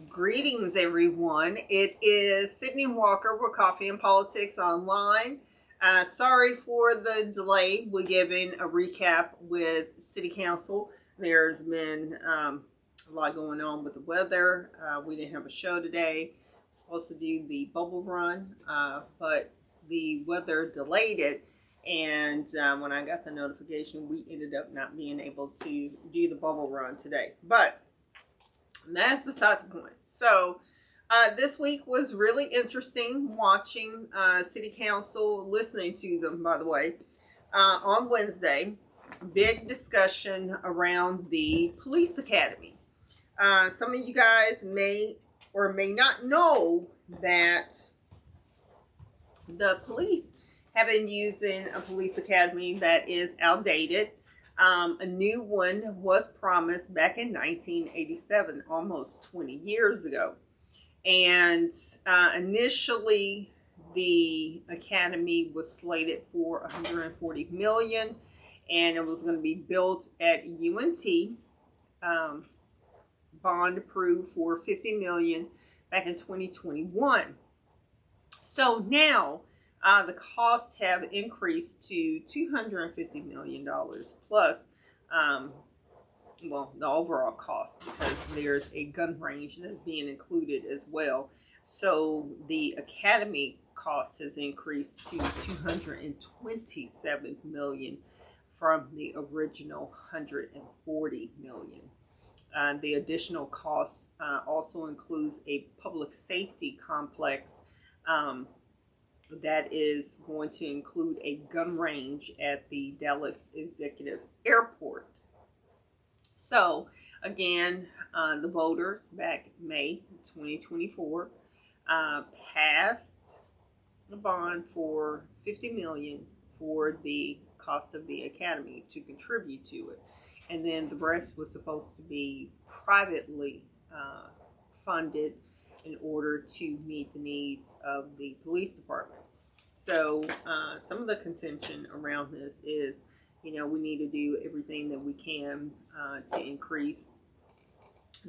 Greetings, everyone. It is Sydney Walker with Coffee and Politics Online. Sorry for the delay. We're giving a recap with City Council. There's been a lot going on with the weather. We didn't have a show today. Supposed to do the bubble run, but the weather delayed it. And when I got the notification, we ended up not being able to do the bubble run today. But that's beside the point. So, this week was really interesting watching City Council, listening to them, by the way, on Wednesday. Big discussion around the police academy. Some of you guys may or may not know that the police have been using a police academy that is outdated. A new one was promised back in 1987, almost 20 years ago. And initially, the academy was slated for $140 million, and it was going to be built at UNT. Bond approved for $50 million back in 2021. So now, the costs have increased to $250 million plus, the overall cost, because there's a gun range that's being included as well. So the academy cost has increased to $227 million from the original $140 million. The additional costs also includes a public safety complex that is going to include a gun range at the Dallas Executive Airport. So, again, the voters back May 2024 passed a bond for $50 million for the cost of the academy to contribute to it. And then the rest was supposed to be privately funded in order to meet the needs of the police department. So some of the contention around this is, we need to do everything that we can to increase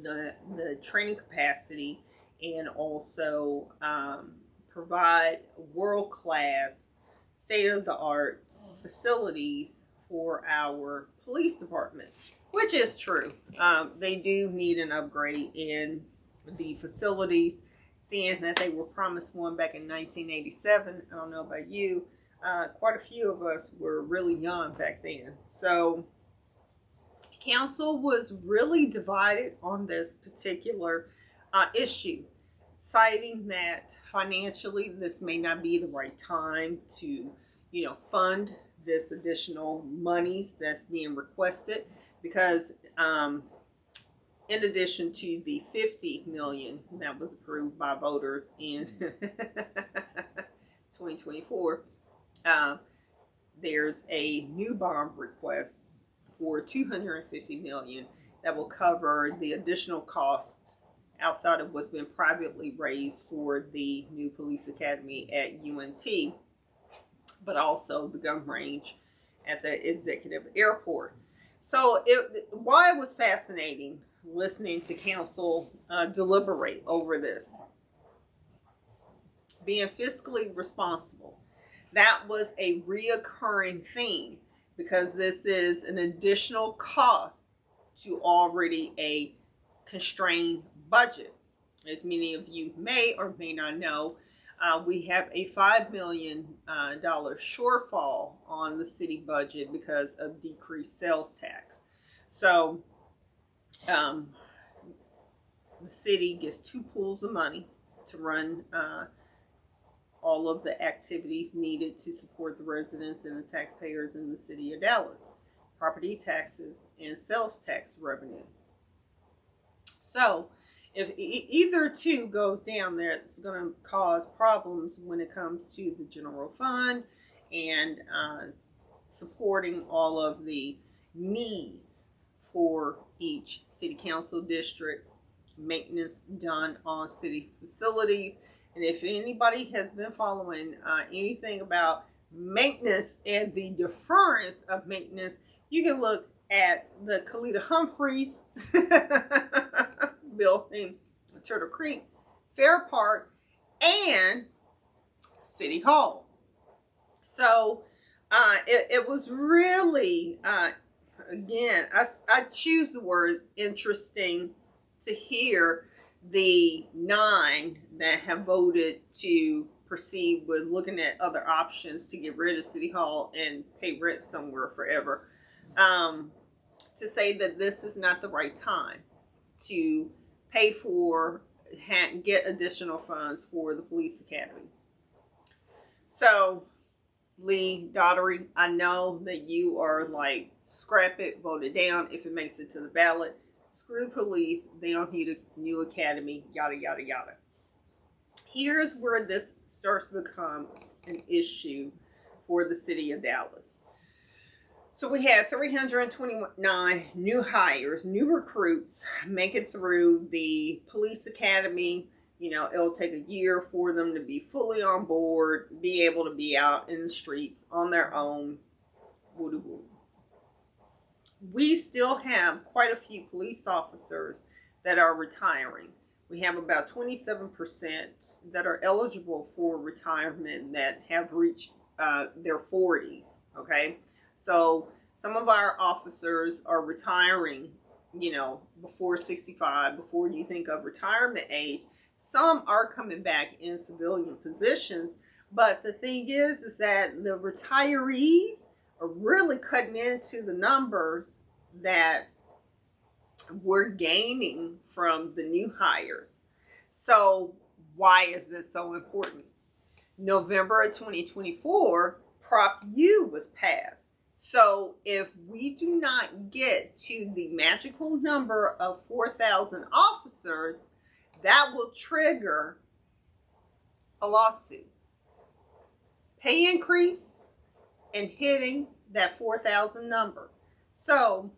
the training capacity and also provide world-class, state-of-the-art facilities for our police department, which is true. They do need an upgrade in the facilities, seeing that they were promised one back in 1987. I don't know about you. Quite a few of us were really young back then. So council was really divided on this particular issue, citing that financially this may not be the right time to, fund this additional monies that's being requested, because in addition to the $50 million that was approved by voters in 2024, there's a new bond request for $250 million that will cover the additional costs outside of what's been privately raised for the new police academy at UNT, but also the gun range at the executive airport. So why it was fascinating listening to council deliberate over this. Being fiscally responsible. That was a reoccurring theme, because this is an additional cost to already a constrained budget. As many of you may or may not know, we have a $5 million shortfall on the city budget because of decreased sales tax. So the city gets two pools of money to run all of the activities needed to support the residents and the taxpayers in the city of Dallas: property taxes and sales tax revenue. So if either two goes down there, it's going to cause problems when it comes to the general fund and supporting all of the needs for each city council district, maintenance done on city facilities. And if anybody has been following anything about maintenance and the deference of maintenance, you can look at the Kalita Humphreys building Turtle Creek, Fair Park, and City Hall. So it was really, again, I choose the word interesting to hear the 9 that have voted to proceed with looking at other options to get rid of City Hall and pay rent somewhere forever. To say that this is not the right time to pay for, get additional funds for the police academy. So, Lee Daugherty, I know that you are like, scrap it, vote it down if it makes it to the ballot. Screw the police, they don't need a new academy, yada, yada, yada. Here's where this starts to become an issue for the city of Dallas. So we had 329 new hires, new recruits make it through the police academy. You know, it'll take a year for them to be fully on board, be able to be out in the streets on their own. Woo-doo-woo. We still have quite a few police officers that are retiring. We have about 27% that are eligible for retirement that have reached their 40s, okay? So some of our officers are retiring, you know, before 65, before you think of retirement age. Some are coming back in civilian positions, but the thing is that the retirees are really cutting into the numbers that we're gaining from the new hires. So why is this so important? November of 2024, Prop U was passed. So if we do not get to the magical number of 4,000 officers, that will trigger a lawsuit. Pay increase and hitting that 4,000 number. So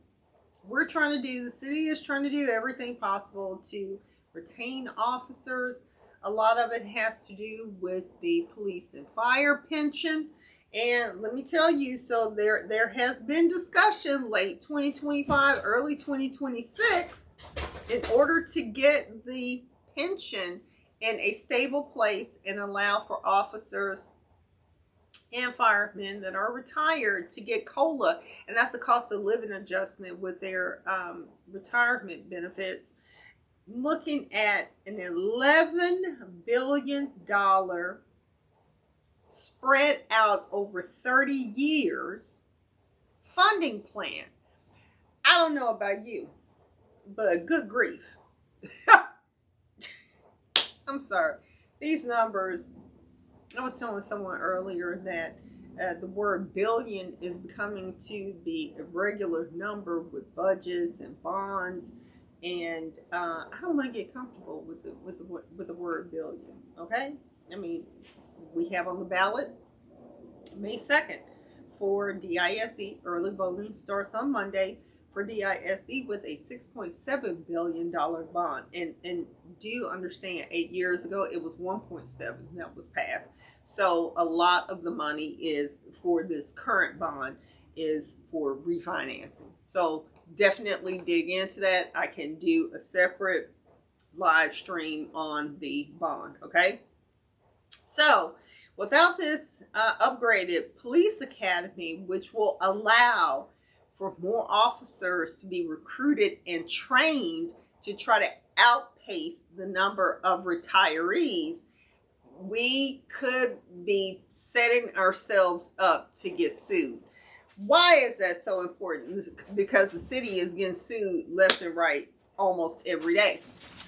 we're trying to do, the city is trying to do everything possible to retain officers. A lot of it has to do with the police and fire pension. And let me tell you, so there has been discussion late 2025, early 2026, in order to get the pension in a stable place and allow for officers and firemen that are retired to get COLA. And that's the cost of living adjustment with their retirement benefits. Looking at an $11 billion spread out over 30 years funding plan. I don't know about you, but good grief. I'm sorry. These numbers, I was telling someone earlier that the word billion is becoming to be a regular number with budgets and bonds, and I don't want to get comfortable with the word billion. Okay, I mean, we have on the ballot May 2nd for DISD. Early voting starts on Monday for DISD with a $6.7 billion bond. And do you understand, 8 years ago, it was 1.7 that was passed. So a lot of the money is for this current bond is for refinancing. So definitely dig into that. I can do a separate live stream on the bond, okay? So without this upgraded police academy, which will allow for more officers to be recruited and trained to try to outpace the number of retirees, we could be setting ourselves up to get sued. Why is that so important? Because the city is getting sued left and right almost every day.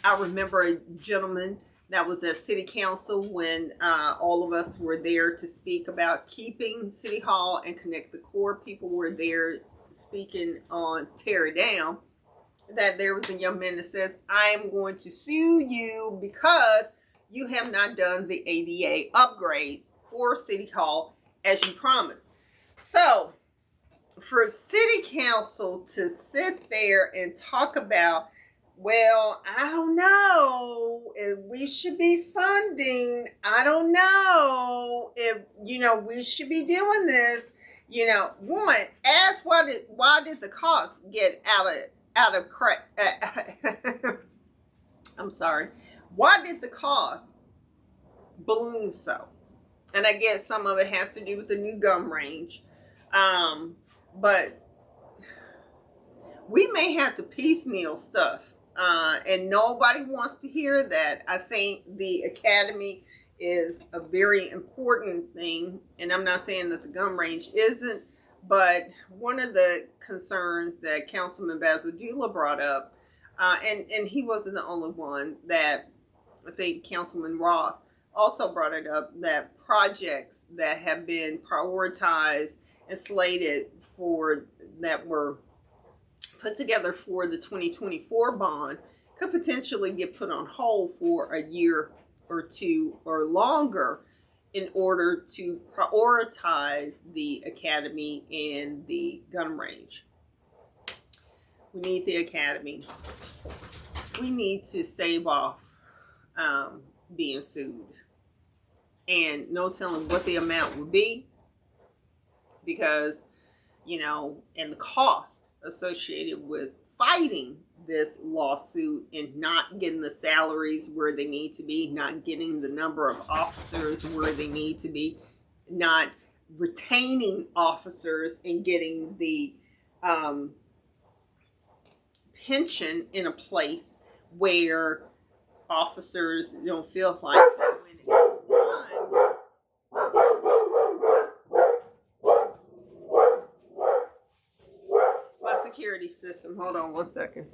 I remember a gentleman that was at City Council when all of us were there to speak about keeping City Hall and Connect the Core. People were there speaking on tear it down. That there was a young man that says, I'm going to sue you because you have not done the ADA upgrades for City Hall as you promised. So for City Council to sit there and talk about, well, I don't know if we should be funding. I don't know if, we should be doing this. One, ask why did the cost get out of I'm sorry. Why did the cost balloon so? And I guess some of it has to do with the new gun range. But we may have to piecemeal stuff. And nobody wants to hear that. I think the academy is a very important thing. And I'm not saying that the gun range isn't. But one of the concerns that Councilman Bazadula brought up, and he wasn't the only one, that I think Councilman Roth also brought it up, that projects that have been prioritized and slated for, that were put together for the 2024 bond, could potentially get put on hold for a year or two or longer in order to prioritize the academy and the gun range. We need the academy. We need to stave off being sued. And no telling what the amount would be, because, and the cost associated with fighting this lawsuit and not getting the salaries where they need to be, not getting the number of officers where they need to be, not retaining officers and getting the pension in a place where officers don't feel like when it comes time. My security system, hold on 1 second.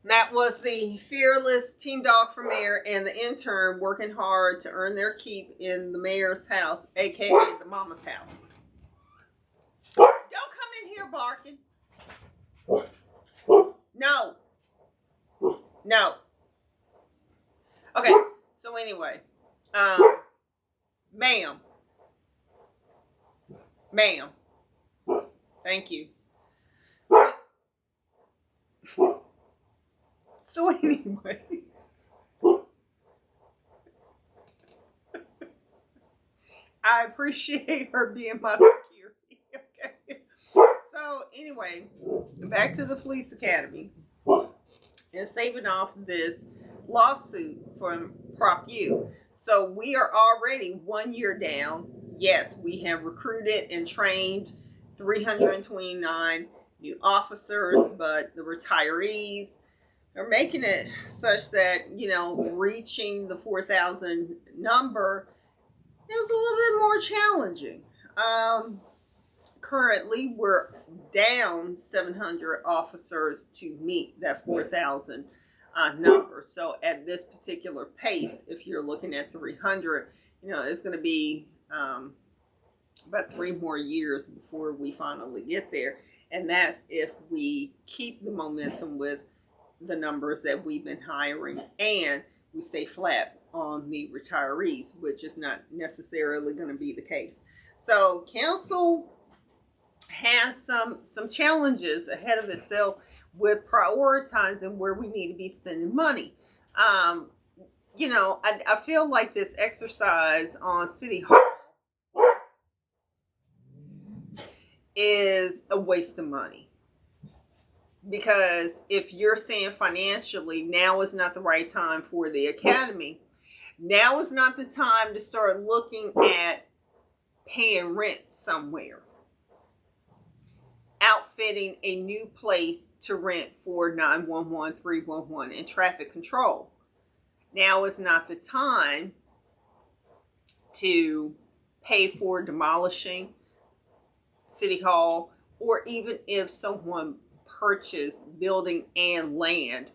That was the fearless Team Dog for Mayor and the intern working hard to earn their keep in the mayor's house, aka the mama's house. Don't come in here barking. No. No. Okay, so anyway, ma'am. Thank you. So anyway, I appreciate her being my security. Okay. So anyway, back to the police academy and saving off this lawsuit from Prop U. So we are already 1 year down. Yes, we have recruited and trained 329 new officers, but the retirees are making it such that, reaching the 4,000 number is a little bit more challenging. Currently, we're down 700 officers to meet that 4,000 number. So at this particular pace, if you're looking at 300, it's going to be about 3 more years before we finally get there. And that's if we keep the momentum with the numbers that we've been hiring and we stay flat on the retirees, which is not necessarily going to be the case. So council has some challenges ahead of itself with prioritizing where we need to be spending money. I feel like this exercise on City Hall is a waste of money. Because if you're saying financially, now is not the right time for the academy. Now is not the time to start looking at paying rent somewhere. Outfitting a new place to rent for 911, 311, and traffic control. Now is not the time to pay for demolishing City Hall, or even if someone purchase building and land,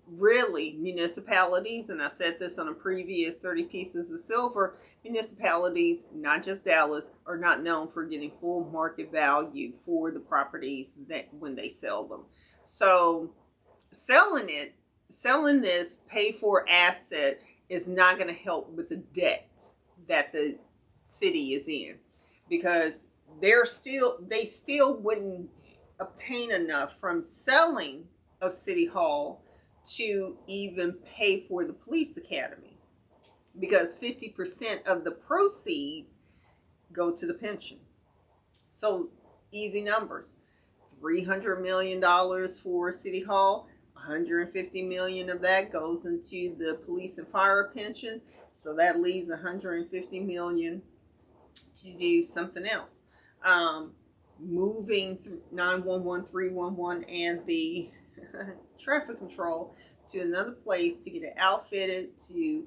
really municipalities, and I said this on a previous 30 Pieces of Silver, municipalities, not just Dallas, are not known for getting full market value for the properties that when they sell them. So selling this pay for asset is not going to help with the debt that the city is in, because they still wouldn't obtain enough from selling of City Hall to even pay for the police academy. because 50% of the proceeds go to the pension. So easy numbers. $300 million for City Hall, $150 million of that goes into the police and fire pension. So that leaves $150 million to do something else. Moving through 911, 311, and the traffic control to another place to get it outfitted to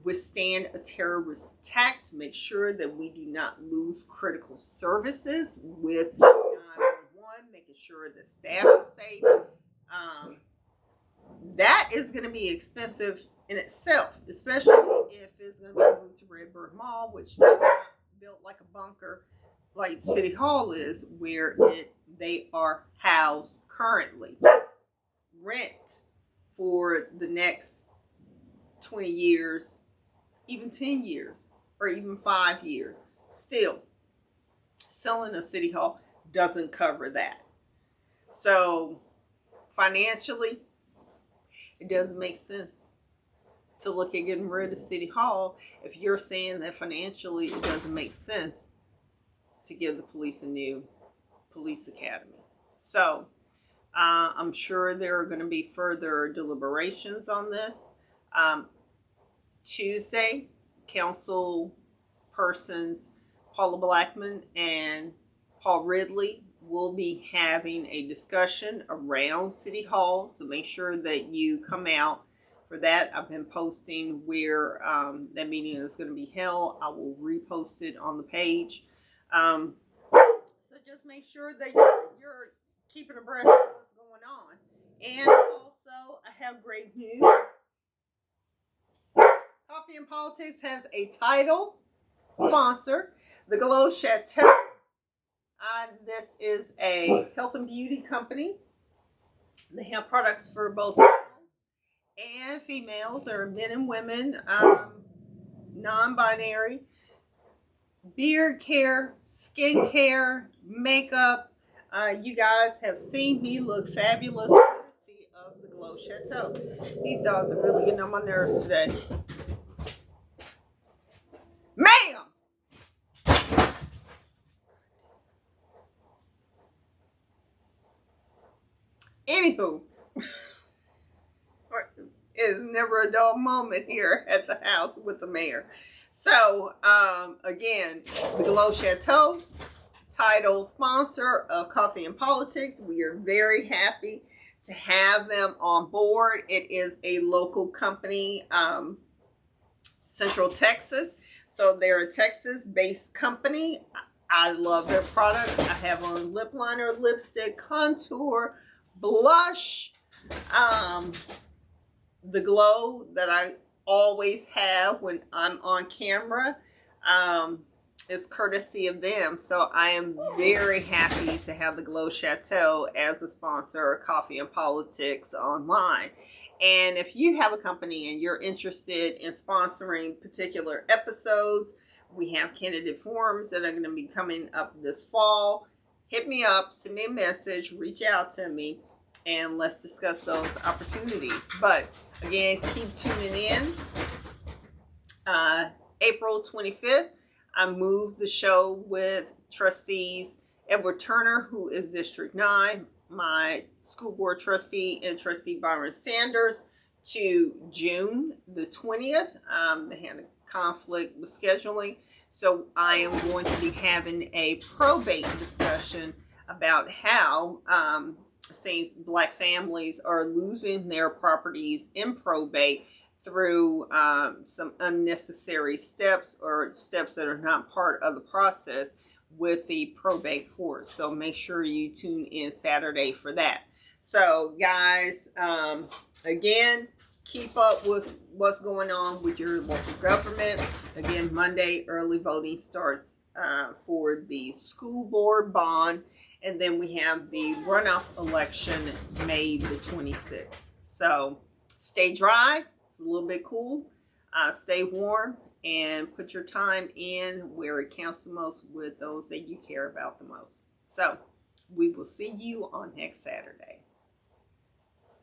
withstand a terrorist attack, to make sure that we do not lose critical services with 911, making sure the staff is safe. That is going to be expensive in itself, especially if it's going to be moved to Redbird Mall, which is not built like a bunker like City Hall is, where they are housed currently. Rent for the next 20 years, even 10 years, or even 5 years. Still, selling a City Hall doesn't cover that. So financially, it doesn't make sense to look at getting rid of City Hall if you're saying that financially it doesn't make sense to give the police a new police academy. So I'm sure there are going to be further deliberations on this. Tuesday, council persons Paula Blackman and Paul Ridley will be having a discussion around City Hall. So make sure that you come out for that. I've been posting where that meeting is going to be held. I will repost it on the page. So just make sure that you're keeping abreast of what's going on. And also, I have great news. Coffee and Politics has a title sponsor, the Glow Chateau. This is a health and beauty company. They have products for both males and females, or men and women, non-binary. Beard care, skin care, makeup. You guys have seen me look fabulous courtesy of the Glow Chateau. These dogs are really getting on my nerves today. Ma'am! Anywho, it's never a dull moment here at the house with the mayor. So, again, the Glow Chateau, title sponsor of Coffee and Politics. We are very happy to have them on board. It is a local company, Central Texas. So they're a Texas-based company. I love their products. I have on lip liner, lipstick, contour, blush, the glow that I always have when I'm on camera is courtesy of them. So I am very happy to have the Glow Chateau as a sponsor of Coffee and Politics online. And if you have a company and you're interested in sponsoring particular episodes, we have candidate forums that are going to be coming up this fall. Hit me up, send me a message, reach out to me, and let's discuss those opportunities. But again, keep tuning in. April 25th, I moved the show with trustees Edward Turner, who is District 9, my school board trustee, and trustee Byron Sanders, to June the 20th. They had a conflict with scheduling. So I am going to be having a probate discussion about how since Black families are losing their properties in probate through some unnecessary steps, or steps that are not part of the process with the probate court. So make sure you tune in Saturday for that. So guys, again, keep up with what's going on with your local government. Again, Monday, early voting starts for the school board bond. And then we have the runoff election May the 26th. So stay dry. It's a little bit cool. Stay warm and put your time in where it counts the most with those that you care about the most. So we will see you on next Saturday.